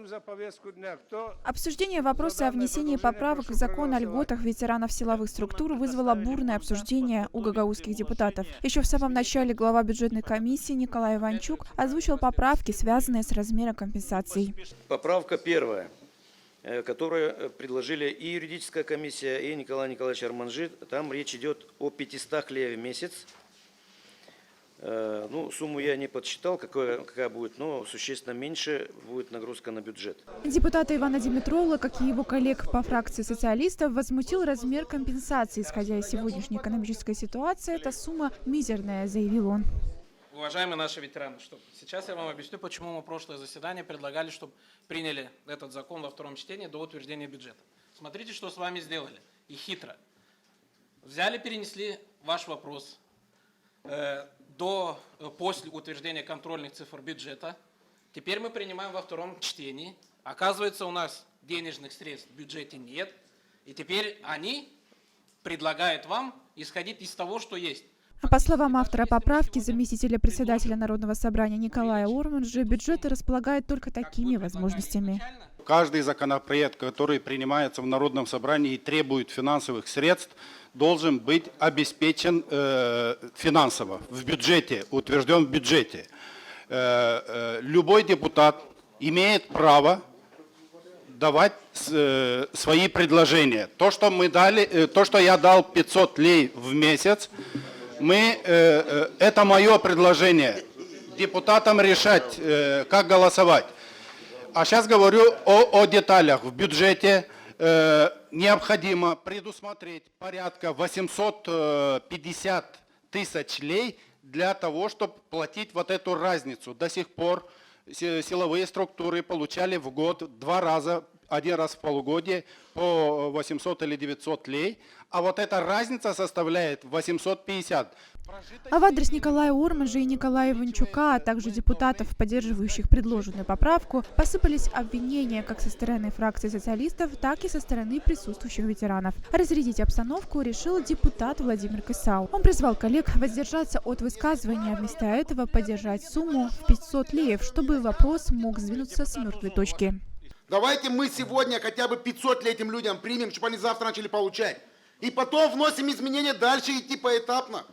За повестку дня кто? Обсуждение вопроса о внесении поправок в закон о льготах ветеранов силовых структур вызвало бурное обсуждение у гагаузских депутатов. Еще в самом начале глава бюджетной комиссии Николай Иванчук озвучил поправки, связанные с размером компенсаций. Поправка первая, которую предложили и юридическая комиссия, и Николай Николаевич Арманжи. Там речь идет о 500 лев в месяц. Сумму я не подсчитал, какая будет, но существенно меньше будет нагрузка на бюджет. Депутата Ивана Димитровла, как и его коллег по фракции социалистов, возмутил размер компенсации. Исходя из сегодняшней экономической ситуации, эта сумма мизерная, заявил он. Уважаемые наши ветераны, сейчас я вам объясню, почему мы прошлое заседание предлагали, чтобы приняли этот закон во втором чтении до утверждения бюджета. Смотрите, что с вами сделали. И хитро. Взяли, перенесли ваш вопрос после утверждения контрольных цифр бюджета. Теперь мы принимаем во втором чтении. Оказывается, у нас денежных средств в бюджете нет. И теперь они предлагают вам исходить из того, что есть. По словам автора поправки, заместителя председателя Народного собрания Николая Орманжи, бюджет располагает только такими возможностями. Каждый законопроект, который принимается в Народном собрании и требует финансовых средств, должен быть обеспечен финансово в бюджете, утвержден в бюджете. Любой депутат имеет право давать свои предложения. То, что мы дали, то, что я дал 500 лей в месяц, это мое предложение. Депутатам решать, как голосовать. А сейчас говорю о деталях. В бюджете необходимо предусмотреть порядка 850 тысяч лей для того, чтобы платить вот эту разницу. До сих пор силовые структуры получали в год 2 раза, 1 раз в полугодие по 800 или 900 лей, а вот эта разница составляет 850. А в адрес Николая Орманжи и Николая Иванчука, а также депутатов, поддерживающих предложенную поправку, посыпались обвинения как со стороны фракции социалистов, так и со стороны присутствующих ветеранов. Разрядить обстановку решил депутат Владимир Кысау. Он призвал коллег воздержаться от высказывания, а вместо этого поддержать сумму в 500 леев, чтобы вопрос мог сдвинуться с мертвой точки. Давайте мы сегодня хотя бы 500 лет этим людям примем, чтобы они завтра начали получать. И потом вносим изменения дальше, идти поэтапно.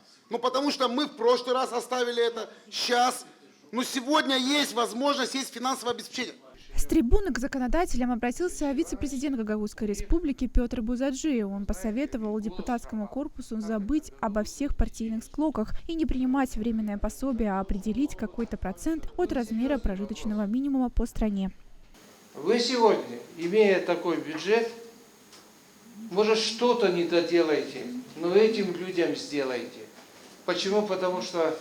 Потому что мы в прошлый раз оставили это, сейчас. Сегодня есть возможность, есть финансовое обеспечение. С трибуны к законодателям обратился вице-президент Гагаузской республики Петр Бузаджи. Он посоветовал депутатскому корпусу забыть обо всех партийных склоках и не принимать временное пособие, а определить какой-то процент от размера прожиточного минимума по стране. Вы сегодня, имея такой бюджет, может, что-то не доделаете, но этим людям сделайте. Почему? Потому что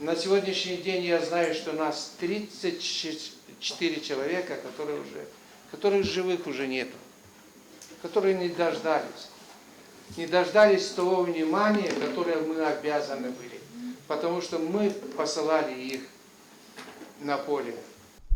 на сегодняшний день я знаю, что у нас 34 человека, которых живых уже нету, которые не дождались того внимания, которое мы обязаны были, потому что мы посылали их на поле.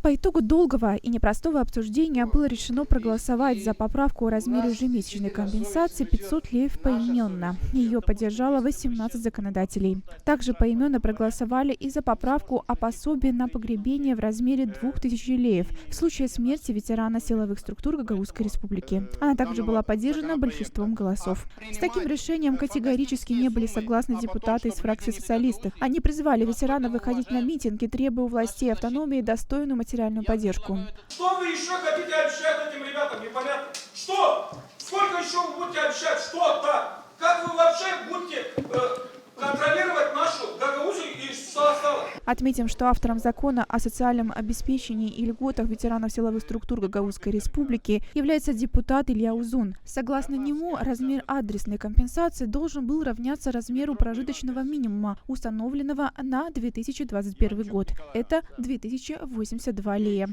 По итогу долгого и непростого обсуждения было решено проголосовать за поправку о размере ежемесячной компенсации 500 леев поименно. Ее поддержало 18 законодателей. Также поименно проголосовали и за поправку о пособии на погребение в размере 2000 леев в случае смерти ветерана силовых структур Гагаузской республики. Она также была поддержана большинством голосов. С таким решением категорически не были согласны депутаты из фракции социалистов. Они призвали ветеранов выходить на митинги, требуя у властей автономии достойную материальную поддержку. Что вы еще хотите обещать этим ребятам? Непонятно. Что? Сколько еще вы будете обещать? Что так? Как вы вообще будете контролировать нашу Гагаузию и что осталось? Отметим, что автором закона о социальном обеспечении и льготах ветеранов силовых структур Гагаузской республики является депутат Илья Узун. Согласно нему, размер адресной компенсации должен был равняться размеру прожиточного минимума, установленного на 2021 год. Это 2082 лея.